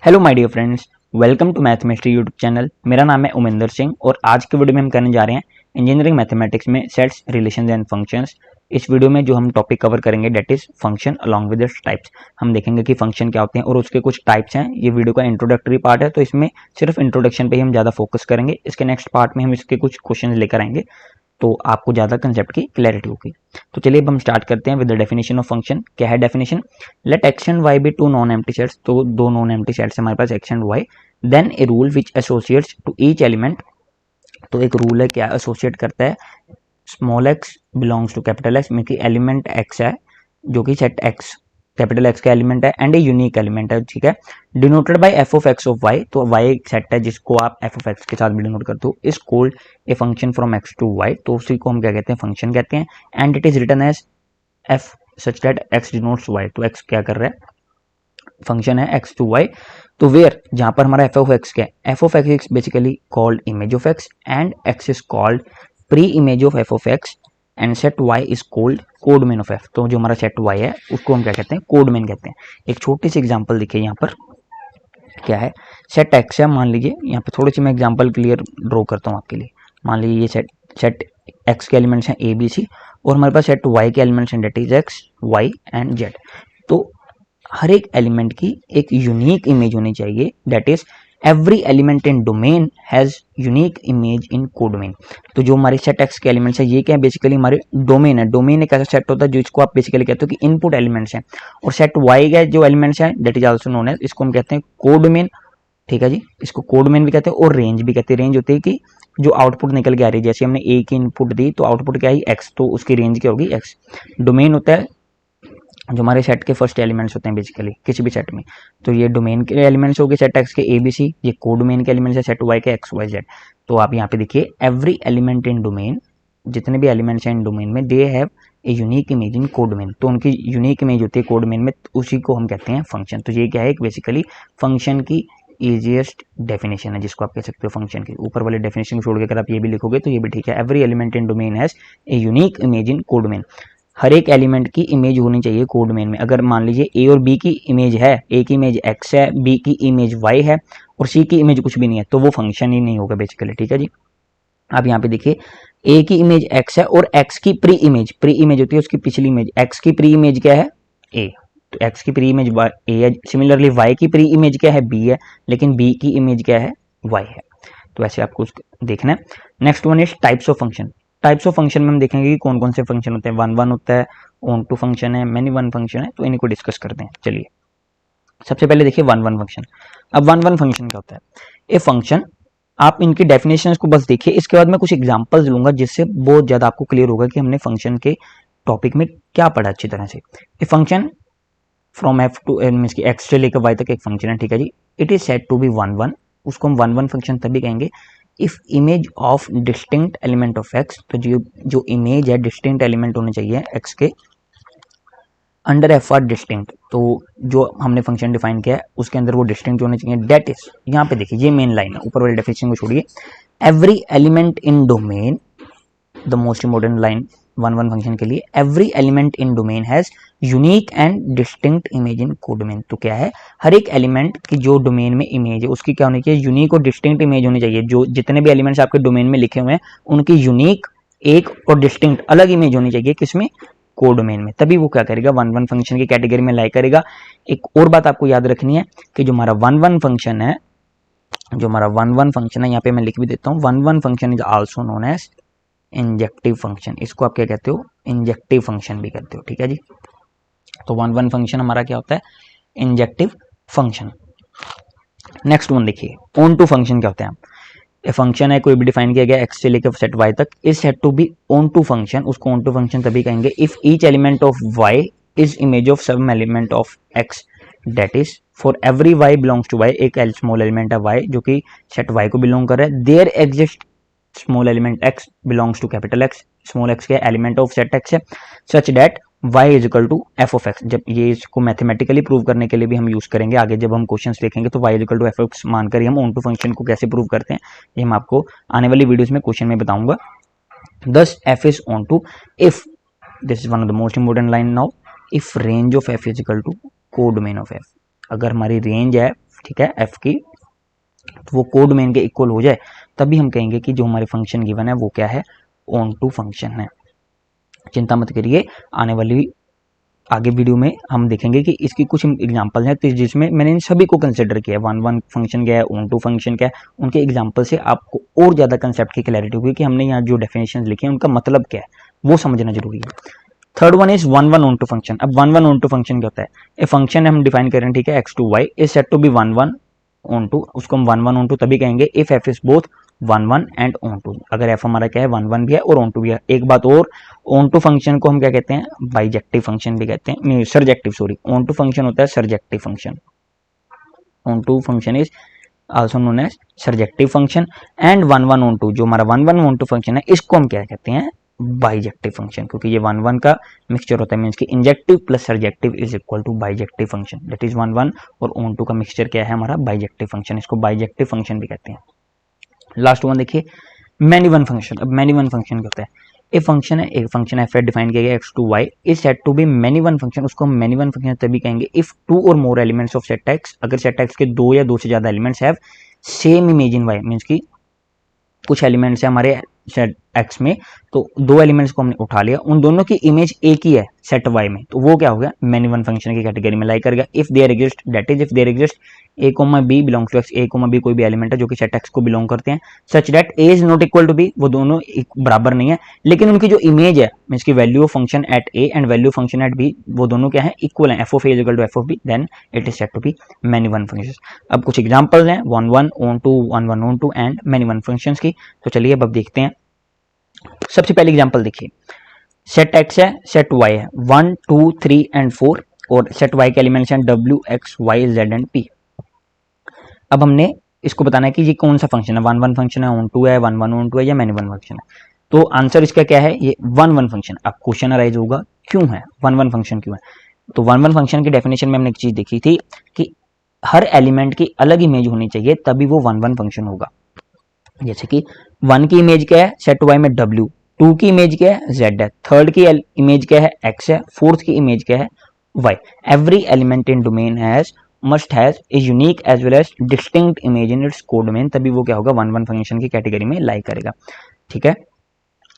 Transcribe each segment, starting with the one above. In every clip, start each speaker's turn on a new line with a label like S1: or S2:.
S1: Hello my dear friends, welcome to Mathemistry YouTube channel. मेरा नाम है उमेंद्र सिंह और आज के वीडियो में हम करने जा रहे हैं इंजीनियरिंग मैथमेटिक्स में सेट्स, रिलेशंस एंड फंक्शंस। इस वीडियो में जो हम टॉपिक कवर करेंगे that is function along with its types. हम देखेंगे कि फंक्शन क्या होते हैं और उसके कुछ टाइप्स हैं। ये वीडियो का इंट्रोडक्टरी पार्ट है, तो इसमें सिर्फ इंट्रोडक्शन पे ही हम ज़्यादा फोकस करेंगे। इसके नेक्स्ट पार्ट में हम इसके कुछ क्वेश्चन लेकर आएंगे तो आपको ज़्यादा कंसेप्ट की क्लैरिटी होगी। तो चलिए अब हम स्टार्ट करते हैं with the definition of function. क्या है definition? Let X and Y be two non empty sets. तो दो नॉन एम्प्टी सेट्स हमारे पास X and Y. Then a rule which associates to each element. तो एक रूल है, क्या एसोसिएट करता है? Small X belongs to capital X, में कि एलिमेंट एक्स है जो कि सेट एक्स कैपिटल एक्स का एलिमेंट है एंड ए यूनिक एलिमेंट है, ठीक है। Denoted by f of x of y. तो वाई एक सेट है जिसको आप एफ ऑफ एक्स के साथ भी डिनोट करते हो। Is called a function from x to y. तो उसी को हम क्या कहते हैं? फंक्शन कहते हैं। And it is written as f such that x denotes y. तो एक्स क्या कर रहा है? फंक्शन है एक्स टू वाई। तो वेयर, जहां पर हमारा एफ ऑफ एक्स क्या है? F of x is basically called image of x and x is called pre image of f of x and set y is called codomain of f. तो जो हमारा set Y है उसको हम क्या कहते हैं? कोडमेन कहते हैं। एक छोटी सी एग्जांपल देखिए यहाँ पर क्या है। सेट एक्स है, मान लीजिए यहाँ पे थोड़ी सी मैं एग्जांपल क्लियर ड्रॉ करता हूँ आपके लिए। मान लीजिए ये सेट एक्स के एलिमेंट्स हैं ए बी सी और हमारे पास सेट वाई के एलिमेंट्स हैं that is x Y and z. तो हर एक एलिमेंट की एक यूनिक इमेज होनी चाहिए, that is every element in domain has unique image in codomain. तो जो हमारे सेट एक्स के एलिमेंट्स है ये क्या है? बेसिकली हमारे डोमेन है। डोमेन एक ऐसा सेट होता है जिसको आप बेसिकली कहते हो कि इनपुट एलिमेंट्स हैं। और सेट वाई के जो एलिमेंट्स हैं that is also known as, इसको हम कहते हैं कोडोमेन, ठीक है जी। इसको कोडमेन भी कहते हैं और रेंज भी कहते हैं। रेंज होती है कि जो आउटपुट निकल के आ रही है, जैसे हमने ए की इनपुट दी तो आउटपुट क्या है? एक्स, तो उसकी रेंज क्या होगी? एक्स। डोमेन होता है जो हमारे सेट के फर्स्ट एलिमेंट्स होते हैं बेसिकली किसी भी सेट में। तो ये डोमेन के एलिमेंट्स हो गए सेट एक्स के ए बी सी, ये कोडोमेन के एलिमेंट्स है सेट वाई के एक्स वाई जेड। तो आप यहाँ पे देखिए एवरी एलिमेंट इन डोमेन, जितने भी एलिमेंट्स हैं इन डोमेन में, they have a unique image in codomain. तो उनकी यूनिक इमेज होती है कोडोमेन में, उसी को हम कहते हैं फंक्शन। तो ये क्या है? एक बेसिकली फंक्शन की इजीएस्ट डेफिनेशन है जिसको आप कह सकते हो फंक्शन की। ऊपर वाले डेफिनेशन को छोड़ के अगर आप ये भी लिखोगे तो ये भी ठीक है। Every element in domain has a unique image in codomain. हर एक एलिमेंट की इमेज होनी चाहिए कोडमेन में। अगर मान लीजिए ए और बी की इमेज है, ए की इमेज एक्स है, बी की इमेज वाई है और सी की इमेज कुछ भी नहीं है, तो वो फंक्शन ही नहीं होगा बेसिकली, ठीक है जी। आप यहाँ पे देखिए ए की इमेज एक्स है और एक्स की प्री इमेज होती है उसकी पिछली इमेज। एक्स की प्री इमेज क्या है? ए। तो एक्स की प्री इमेज ए है। सिमिलरली वाई की प्री इमेज क्या है? बी है, लेकिन बी की इमेज क्या है? वाई है। तो ऐसे आपको देखना है। Next one is types of function. Types of function में हम देखेंगे कि कौन कौन से फंक्शन होते हैं। वन वन होता है, ऑन टू फंक्शन है, मैनी वन फंक्शन है। तो इन्हीं को डिस्कस करते हैं। चलिए सबसे पहले देखिए वन वन फंक्शन। अब वन वन फंक्शन क्या होता है? ए फंक्शन, आप इनकी डेफिनेशन को बस देखिए, इसके बाद मैं कुछ एग्जांपल्स लूंगा जिससे बहुत ज्यादा आपको क्लियर होगा कि हमने फंक्शन के टॉपिक में क्या पढ़ा अच्छी तरह से। A function from F to means की एक्स से लेकर वाई तक एक फंक्शन है, ठीक है जी। It is said to be one one. उसको हम वन वन फंक्शन तभी कहेंगे if image of distinct element of X. तो जो इमेज है डिस्टिंक्ट एलिमेंट होने चाहिए एक्स के अंडर एफ आर डिस्टिंक्ट। तो जो हमने फंक्शन डिफाइन किया है उसके अंदर वो डिस्टिंक्ट होने चाहिए। डेट इज, यहाँ पे देखिए ये मेन लाइन है, ऊपर वाले डेफिनेशन को छोड़िए। Every element in domain, the most important line one one function के लिए, every element in domain has unique and distinct image in codomain. तो क्या है? हर एक एलिमेंट की जो डोमेन में इमेज है उसकी क्या होनी चाहिए? यूनिक और डिस्टिंक्ट इमेज होनी चाहिए। जो जितने भी एलिमेंट्स आपके डोमेन में लिखे हुए हैं उनकी यूनिक एक और डिस्टिंक्ट अलग इमेज होनी चाहिए। किसमें? कोडोमेन में। तभी वो क्या करेगा? वन वन फंक्शन की कैटेगरी में लाई करेगा। एक और बात आपको याद रखनी है कि जो हमारा वन वन फंक्शन है, यहाँ पे मैं लिख भी देता हूँ, one one function is also known as injective function. इसको आप क्या कहते हो? इंजेक्टिव फंक्शन भी कहते हो, ठीक है जी। तो वन वन फंक्शन हमारा क्या होता है? Injective function. नेक्स्ट वन देखिए, ऑन टू फंक्शन क्या होते हैं? ये फंक्शन है कोई भी डिफाइन किया गया एक्स से लेकर सेट वाई तक, is set to be onto function. उसको ऑन टू फंक्शन तभी कहेंगे if each element of y is image of some element of x. That is for every y belongs to y, एक small element है y जो कि set y को belong कर रहा है, there exist small element x belongs to capital x. Small x के element of set x है, such that y is equal to f of x. जब ये इसको मैथमेटिकली प्रूव करने के लिए भी हम यूज करेंगे आगे, जब हम क्वेश्चंस देखेंगे तो y is equal to f x मानकर ही हम ऑन टू फंक्शन को कैसे प्रूव करते हैं ये हम आपको आने वाली वीडियोस में क्वेश्चन में बताऊंगा। Thus f is onto if, this is one of the most important line now, if range of f is equal to codomain of f। अगर हमारी रेंज है ठीक है, एफ की, तो वो कोड डोमेन के इक्वल हो जाए तभी हम कहेंगे कि जो हमारे फंक्शन गिवन है वो क्या है, ऑन टू फंक्शन है। चिंता मत करिए, आने वाली आगे वीडियो में हम देखेंगे कि इसकी कुछ एग्जांपल हैं तो जिसमें मैंने इन सभी को कंसिडर किया, वन वन फंक्शन क्या है, ऑन टू फंक्शन क्या है, उनके एग्जांपल से आपको और ज़्यादा कंसेप्ट की क्लैरिटी होगी कि हमने यहाँ जो डेफिनेशन लिखे हैं उनका मतलब क्या है, वो समझना जरूरी है। Third one is one one onto function. अब one one onto function क्या होता है, ए फंक्शन हम डिफाइन करें, ठीक है, x to y is set to be one one onto, उसको हम वन वन ऑन टू तभी कहेंगे if f is both one one and onto, अगर एफ हमारा क्या है, वन वन भी है और ऑन टू भी है। एक बात और, ऑन टू फंक्शन को हम क्या कहते हैं, बाइजेक्टिव फंक्शन भी कहते हैं, surjective, sorry, onto function होता है surjective function, onto function is also known as surjective function. And one one onto, जो हमारा one one onto function है, इसको हम क्या कहते हैं, बाइजेक्टिव फंक्शन, क्योंकि ये वन वन का मिक्सचर होता है, मींस कि injective plus surjective is equal to bijective function, that is one one और ऑन टू का मिक्सचर क्या है हमारा, बाइजेक्टिव फंक्शन, इसको बाइजेक्टिव फंक्शन भी कहते हैं। लास्ट वन देखिए, मैनी वन फंक्शन। अब मैनी वन फंक्शन क्या होता है, एक फंक्शन है, एक फंक्शन एफ डिफाइन किया गया x to y is set to be many one function, उसको हम मैनी वन फंक्शन तभी कहेंगे if two or more elements of set x, अगर सेट एक्स के दो या दो से ज्यादा elements have same image in y, means की कुछ एलिमेंट्स है हमारे सेट एक्स में, तो दो एलिमेंट्स को हमने उठा लिया, उन दोनों की इमेज एक ही है सेट वाई में, तो वो क्या हो गया, मैनी वन फंक्शन की कैटेगरी में लाई करेगा। If there exist, that is if there exist A comma B belongs to x, a comma b कोई भी एलिमेंट है जो कि सेट एक्स को बिलोंग करते हैं, such that a is not equal to b, वो दोनों बराबर नहीं है, लेकिन उनकी जो इमेज है मींस की value of function at a and value function at b, वो दोनों क्या है, इक्वल है, f of a is equal to f of b, then it is set to be many one function. अब कुछ examples हैं one one onto, one one onto and many one functions की, तो चलिए अब देखते हैं। सबसे पहले एग्जांपल देखिए, सेट एक्स है, सेट वाई है, 1 2 3 एंड 4 और सेट वाई के एलिमेंट्स हैं w x y z and p। अब हमने इसको बताना है कि ये कौन सा फंक्शन है, वन वन फंक्शन है, ऑन टू है, वन वन ऑन टू है या मैनी वन फंक्शन है। तो आंसर इसका क्या है, ये वन वन फंक्शन। अब क्वेश्चन अराइज होगा क्यों है वन वन फंक्शन, क्यों है, तो वन वन फंक्शन की डेफिनेशन में हमने एक चीज देखी थी कि हर एलिमेंट की अलग इमेज होनी चाहिए तभी वो वन वन फंक्शन होगा। जैसे कि वन की इमेज क्या है सेट वाई में w, टू की इमेज क्या है z है, थर्ड की इमेज क्या है x है, फोर्थ की इमेज क्या है y। Every element in domain has must has a unique as well as distinct image in its codomain, तभी वो क्या होगा, वन वन फंक्शन की कैटेगरी में लाई करेगा। ठीक है,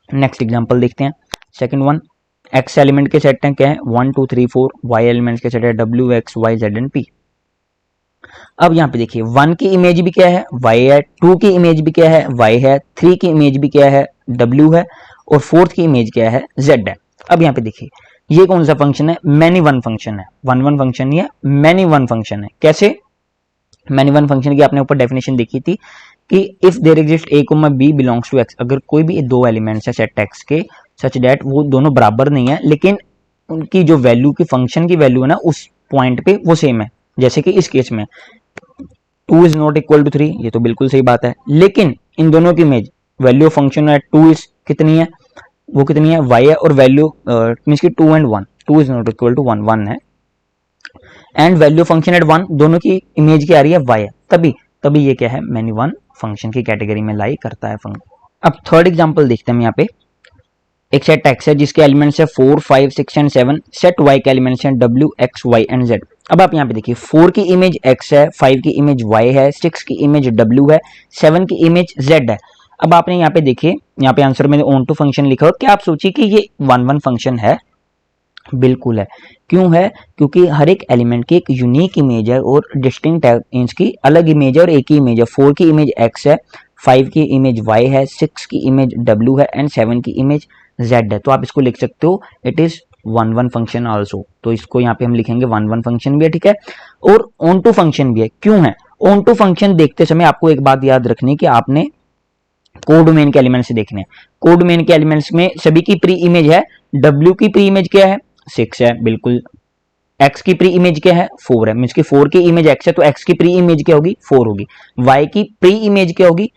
S1: नेक्स्ट एग्जांपल देखते हैं। सेकंड वन, x एलिमेंट के सेट हैं क्या है 1 2 3 4, y एलिमेंट्स के सेट है w x y z and p। अब यहाँ पे देखिए, वन की इमेज भी क्या है y है, टू की इमेज भी क्या है y है, थ्री की इमेज भी क्या है w है और फोर्थ की इमेज क्या है z है। अब यहाँ पे देखिए, ये कौन सा फंक्शन है, मैनी वन फंक्शन है, वन वन फंक्शन नहीं है, मैनी वन फंक्शन है। कैसे, मैनी वन फंक्शन की आपने ऊपर डेफिनेशन देखी थी कि if there exist A comma B belongs to X, अगर कोई भी दो एलिमेंट्स है सेट एक्स के सच दैट वो दोनों बराबर नहीं है लेकिन उनकी जो वैल्यू की फंक्शन की वैल्यू है ना उस पॉइंट पे वो सेम है, जैसे कि इस केस में 2 इज नॉट इक्वल टू 3, ये तो बिल्कुल सही बात है, लेकिन इन दोनों की इमेज वैल्यू ऑफ फंक्शन है 2 इज कितनी है, वो कितनी है y है, और वैल्यू मींस की 2 and 1, 2 is not equal to 1, 1 है, एंड वैल्यू फंक्शन एट 1, दोनों की इमेज क्या आ रही है y है, तभी तभी ये क्या है, मैनी वन फंक्शन की कैटेगरी में लाई करता है फंक्शन। अब थर्ड एग्जांपल देखते हैं हम यहाँ पे, एक सेट x है जिसके एलिमेंट्स है 4 5 6 एंड 7, सेट y के एलिमेंट्स हैं w x y and z। अब आप यहाँ पे देखिए, 4 की इमेज x है, 5 की इमेज y है, 6 की इमेज w है, 7 की इमेज z है। अब आपने यहाँ पे देखिए, यहाँ पे आंसर में ऑन टू फंक्शन लिखा हो, क्या आप सोचिए कि ये वन वन फंक्शन है, बिल्कुल है। क्यों है, क्योंकि हर एक एलिमेंट की एक यूनिक इमेज है और डिस्टिंक्ट है, इसकी अलग इमेज है और एक ही इमेज है। 4 की इमेज x है, 5 की इमेज y है, 6 की इमेज w है एंड 7 की इमेज z है। तो आप इसको लिख सकते हो it is one one function also, तो इसको यहाँ पे हम लिखेंगे वन वन फंक्शन भी है, ठीक है, और ऑन टू फंक्शन भी है। क्यों है, ऑन टू फंक्शन देखते समय आपको एक बात याद रखनी कि आपने कोडोमेन के एलिमेंट्स देखने, कोडोमेन के एलिमेंट्स में सभी की प्री इमेज है, w की प्री इमेज क्या है 6 है, बिल्कुल, x की प्री इमेज क्या है 4 है, मींस की 4 की इमेज x है तो x की प्री इमेज क्या होगी 4 होगी, y की प्री इमेज क्या होगी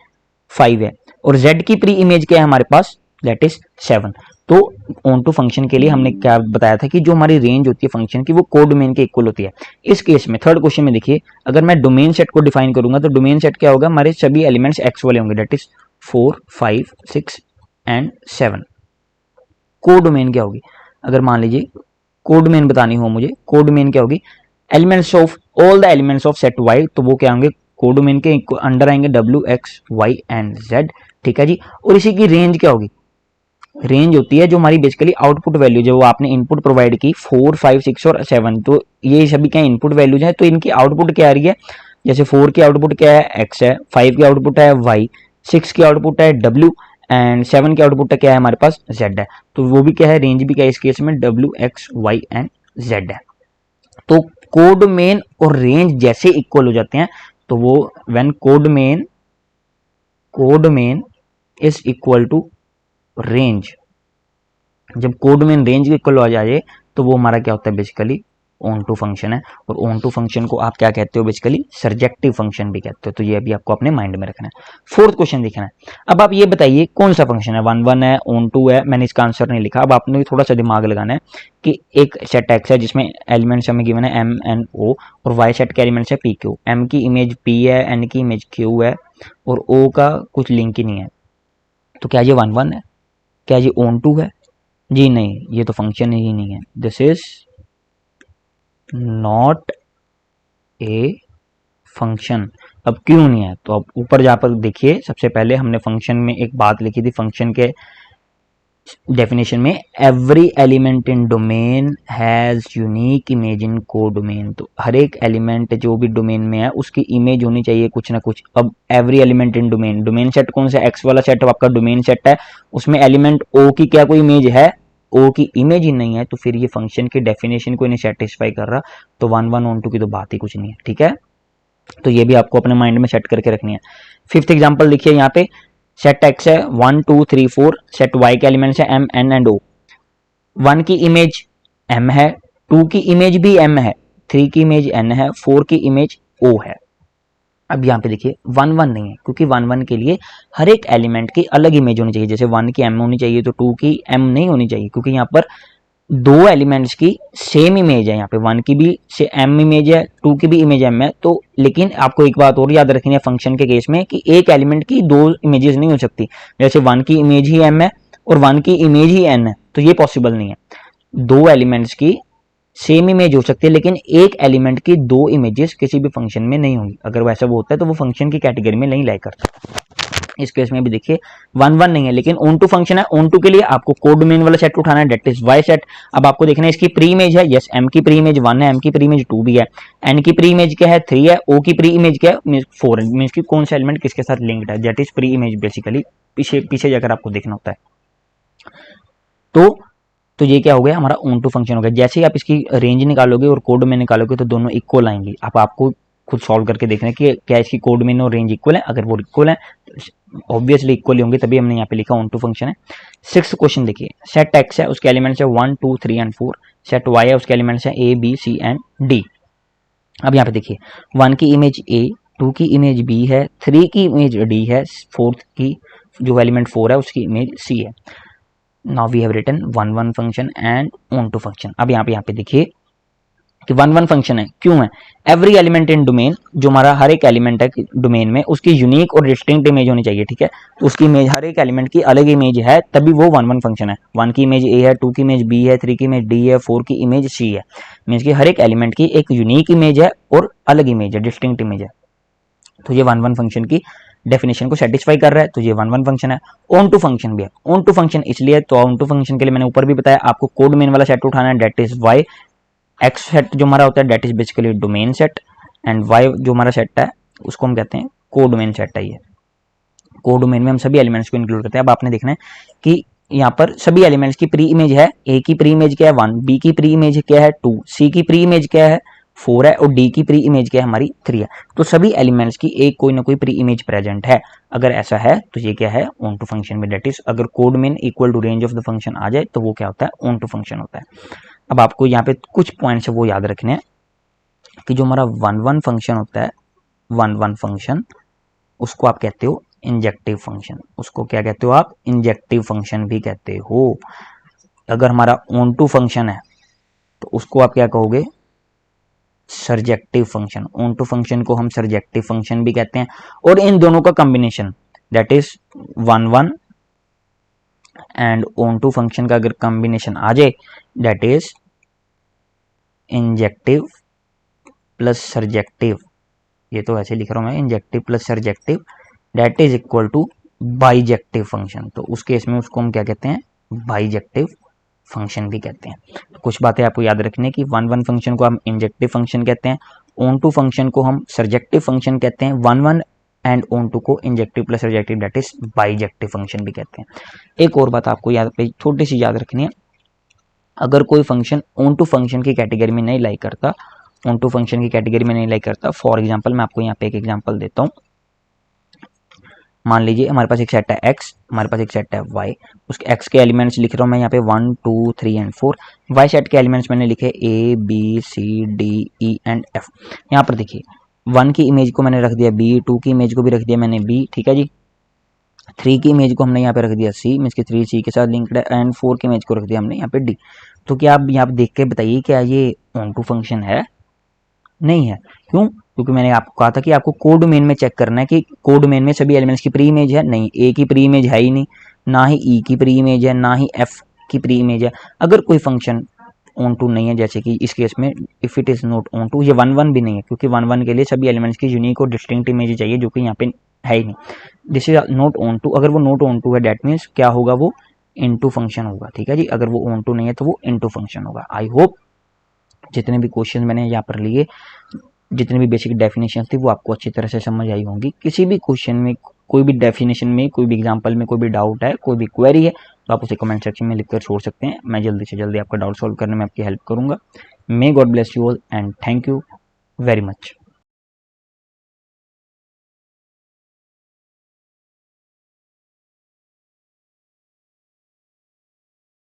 S1: 5 है, और z की प्री इमेज क्या है हमारे पास, दैट इज 7। तो ऑन टू फंक्शन के लिए हमने क्या बताया था कि जो हमारी रेंज होती है फंक्शन की वो कोडोमेन के इक्वल होती है। इस केस में थर्ड क्वेश्चन में देखिए, अगर मैं डोमेन सेट को डिफाइन करूंगा तो डोमेन सेट क्या होगा, हमारे सभी एलिमेंट्स x वाले होंगे, दैट इज 4 5 6 एंड 7। कोडोमेन क्या होगी, अगर मान लीजिए कोडोमेन बतानी हो मुझे, कोडोमेन क्या होगी, elements of all the elements of set Y, तो वो क्या होंगे, कोडोमेन के अंडर आएंगे W X Y and Z, ठीक है जी। और इसी की रेंज क्या होगी, रेंज होती है जो हमारी बेसिकली आउटपुट वैल्यू, जो आपने इनपुट प्रोवाइड की 4 5 6 और 7, तो ये सभी क्या इनपुट वैल्यूज हैं, तो इनकी आउटपुट क्या आ रही है, जैसे 4 की आउटपुट क्या है, एक्स है, 5 की आउटपुट है वाई, 6 की आउटपुट है डब्ल्यू एंड 7 की आउटपुट क्या है हमारे पास जेड है, तो वो भी क्या है, रेंज भी क्या है इस केस में W X Y and Z है। तो कोड मेन और रेंज जैसे इक्वल हो जाते हैं, तो वो when codomain is equal to range, जब कोड मेन रेंज के इक्वल आ जाए तो वो हमारा क्या होता है, बेसिकली ऑन टू फंक्शन है। और ऑन टू फंक्शन को आप क्या कहते हो, बेसिकली सर्जेक्टिव फंक्शन भी कहते हो। तो ये अभी आपको अपने माइंड में रखना है। फोर्थ क्वेश्चन देखना है। अब आप ये बताइए कौन सा फंक्शन है, 1 1 है, ऑन टू है, मैंने इसका आंसर नहीं लिखा। अब आपने भी थोड़ा सा दिमाग लगाना है कि एक सेट एक्स है जिसमें एलिमेंट्स हमें गिवन है एम एन ओ, और वाई सेट के एलिमेंट्स है पी क्यू। एम की इमेज पी है, एन की इमेज क्यू है, और ओ का कुछ लिंक ही नहीं है। तो क्या ये 1 1 है, क्या ये ऑन टू है? जी नहीं, ये तो फंक्शन ही नहीं है। This is not a function. अब क्यों नहीं है, तो अब ऊपर जाकर देखिए, सबसे पहले हमने फंक्शन में एक बात लिखी थी, फंक्शन के डेफिनेशन में, every element in domain has unique image इन को डोमेन। तो हर एक एलिमेंट जो भी डोमेन में है उसकी इमेज होनी चाहिए कुछ ना कुछ। अब every element in domain, domain set कौन सा, एक्स वाला सेट आपका डोमेन सेट है, उसमें एलिमेंट ओ की क्या कोई इमेज है, ओ की इमेज ही नहीं है, तो फिर ये फंक्शन की डेफिनेशन को नहीं सेटिस्फाई कर रहा, तो 1 1 ऑन टू की तो बात ही कुछ नहीं है, ठीक है। तो ये भी आपको अपने माइंड में सेट करके रखनी है। फिफ्थ एग्जांपल देखिए यहाँ पे, सेट एक्स है 1 2 3 4, सेट वाई के एलिमेंट्स है एम एन एंड ओ। 1 की इमेज एम है, 2 की इमेज भी एम है, 3 की इमेज एन है, 4 की इमेज ओ है। अब यहाँ पे देखिए 1 1 नहीं है, क्योंकि 1 1 के लिए हर एक एलिमेंट की अलग इमेज होनी चाहिए। जैसे 1 की एम होनी चाहिए तो 2 की एम नहीं होनी चाहिए, क्योंकि यहाँ पर दो एलिमेंट्स की सेम इमेज है। यहाँ पे 1 की भी से एम इमेज है, 2 की भी इमेज एम है। तो लेकिन आपको एक बात और याद रखनी है फंक्शन के केस में, कि एक एलिमेंट की दो इमेजेस नहीं हो सकती। जैसे 1 की इमेज ही एम है और 1 की इमेज ही एन है, तो ये पॉसिबल नहीं है। दो एलिमेंट्स की सेम इमेज हो सकती है, लेकिन एक एलिमेंट की दो इमेजेस किसी भी फंक्शन में नहीं होंगी। अगर वैसा वो होता है तो वो फंक्शन की कैटेगरी में नहीं लाई करता। इस केस में भी देखिए 1 1 नहीं है, लेकिन ऑन टू फंक्शन है। ऑन टू के लिए आपको कोड डोमेन वाला सेट उठाना है, दैट इज वाई सेट। अब आपको देखना है इसकी प्री इमेज है, यस एम की प्री इमेज 1 है, एम की प्री इमेज 2 भी है, एन की प्री इमेज क्या है 3 है, ओ की प्री इमेज क्या है 4 है। मींस की कौन सा एलिमेंट किसके साथ लिंक्ड है, that is pre image. Basically पीछे पीछे जाकर आपको देखना होता है। तो ये क्या हो गया, हमारा ऑन टू फंक्शन हो गया। जैसे ही आप इसकी रेंज निकालोगे और कोड में निकालोगे तो दोनों इक्वल आएंगी। अब आपको खुद सॉल्व करके देखना है कि क्या इसकी कोड में और रेंज इक्वल है। अगर वो इक्वल है तो ऑब्वियसली इक्वल होंगे, तभी हमने यहाँ पे लिखा ऑन टू फंक्शन है। 6th क्वेश्चन देखिए, सेट एक्स है, उसके एलिमेंट्स है 1 2 3 एंड 4। सेट वाई है, उसके एलिमेंट्स है A B C and D. अब यहाँ पे देखिए 1 की इमेज ए, 2 की इमेज बी है, 3 की इमेज डी है, 4th की जो एलिमेंट 4 है उसकी इमेज सी है। Now we have written 1 1 function and onto function. अब यहाँ पे देखिए कि 1 1 फंक्शन है, क्यों है, एवरी एलिमेंट इन डोमेन, जो हमारा हर एक एलिमेंट है डोमेन में उसकी यूनिक और डिस्टिंक्ट इमेज होनी चाहिए, ठीक है। तो उसकी इमेज, हर एक एलिमेंट की अलग इमेज है, तभी वो 1 1 फंक्शन है। 1 की इमेज ए है, 2 की इमेज बी है, 3 की इमेज डी है, 4 की इमेज सी है। मीन्स की हर एक एलिमेंट की एक यूनिक इमेज है और अलग इमेज है, डिस्टिंक्ट इमेज है। तो ये 1 1 फंक्शन की डेफिनेशन को सेटिस्फाई कर रहा है, तो ये 1 1 फंक्शन है। ऑन टू फंक्शन भी है। ऑन टू फंक्शन इसलिए, तो ऑन टू फंक्शन के लिए मैंने ऊपर भी बताया आपको कोड मेन वाला सेट उठाना है, that is Y. X set जो हमारा होता है that is basically domain set, and Y जो हमारा सेट है उसको हम कहते हैं को डोमेन सेट है। ये को डोमेन में हम सभी एलिमेंट्स को इंक्लूड करते हैं। अब आपने देखना है कि यहाँ पर सभी एलिमेंट्स की प्री इमेज है, ए की प्री इमेज क्या है 1, बी की प्री इमेज क्या है 2, सी की प्री इमेज क्या है 4 है, और डी की प्री इमेज क्या है हमारी 3 है। तो सभी एलिमेंट्स की एक कोई ना कोई प्री इमेज प्रेजेंट है। अगर ऐसा है तो ये क्या है, ऑन टू फंक्शन में। दैट इज अगर codomain equal to range of the function आ जाए तो वो क्या होता है, ऑन टू फंक्शन होता है। अब आपको यहाँ पे कुछ पॉइंट्स है वो याद रखने हैं कि जो हमारा 1 1 फंक्शन होता है, 1 1 फंक्शन, उसको आप कहते हो इंजेक्टिव फंक्शन। उसको क्या कहते हो आप, इंजेक्टिव फंक्शन भी कहते हो। अगर हमारा ऑन टू फंक्शन है तो उसको आप क्या कहोगे, surjective function. Onto function को हम सर्जेक्टिव फंक्शन भी कहते हैं। और इन दोनों का combination, that is 1 1 and onto function का अगर कॉम्बिनेशन आ जाए, that is injective plus surjective, ये तो ऐसे लिख रहा हूँ मैं, injective plus surjective that is equal to bijective function. तो उस केस में उसको हम क्या कहते हैं, बाइजेक्टिव फंक्शन भी कहते हैं। तो कुछ बातें आपको याद रखने की, वन वन फंक्शन को हम इंजेक्टिव फंक्शन कहते हैं, ऑन टू फंक्शन को हम सर्जेक्टिव फंक्शन कहते हैं, one one and onto को injective plus surjective that is bijective function भी कहते हैं। एक और बात आपको याद छोटी सी याद रखनी है, अगर कोई फंक्शन ऑन टू फंक्शन की कैटेगरी में नहीं लाइक करता, ऑन टू फंक्शन की कैटेगरी में नहीं लाइक करता, फॉर एग्जांपल मैं आपको यहाँ पे एक एग्जांपल देता हूँ। मान लीजिए हमारे पास एक सेट है x, हमारे पास एक सेट है y, उसके x के एलिमेंट्स लिख रहा हूँ मैं यहाँ पे 1 2 3 एंड 4, y सेट के एलिमेंट्स मैंने लिखे a b c d e and f। यहाँ पर देखिए 1 की इमेज को मैंने रख दिया b, 2 की इमेज को भी रख दिया मैंने b, ठीक है जी, 3 की इमेज को हमने यहाँ पे रख दिया c, मीन्स की 3 c के साथ लिंक्ड है, एंड 4 की इमेज को रख दिया हमने यहाँ पे d। तो क्या आप यहाँ पे देख के बताइए क्या ये ऑन टू फंक्शन है? नहीं है। क्यों? क्योंकि मैंने आपको कहा था कि आपको कोडोमेन में चेक करना है कि कोडोमेन में सभी एलिमेंट्स की प्री इमेज है, नहीं, ए की प्री इमेज है ही नहीं, ना ही ई की प्री इमेज है, ना ही एफ की प्री इमेज है। अगर कोई फंक्शन ऑन टू नहीं है, जैसे कि इस केस में if it is not onto, ये वन वन भी नहीं है, क्योंकि वन वन के लिए सभी एलिमेंट्स की यूनिक और डिस्टिंक्ट इमेज चाहिए, जो कि यहाँ पे है ही नहीं। This is not onto. अगर वो नॉट ऑन टू है दैट मीन्स क्या होगा, वो इनटू फंक्शन होगा, ठीक है जी। अगर वो ऑन टू नहीं है तो वो इनटू फंक्शन होगा। आई होप जितने भी क्वेश्चन मैंने यहाँ पर लिए, जितनी भी बेसिक डेफिनेशन थी वो आपको अच्छी तरह से समझ आई होंगी। किसी भी क्वेश्चन में, कोई भी डेफिनेशन में, कोई भी एग्जांपल में कोई भी डाउट है, कोई भी क्वेरी है, तो आप उसे कमेंट सेक्शन में लिखकर छोड़ सकते हैं। मैं जल्दी से जल्दी आपका डाउट सॉल्व करने में आपकी हेल्प करूंगा। May God bless you all and thank you very much.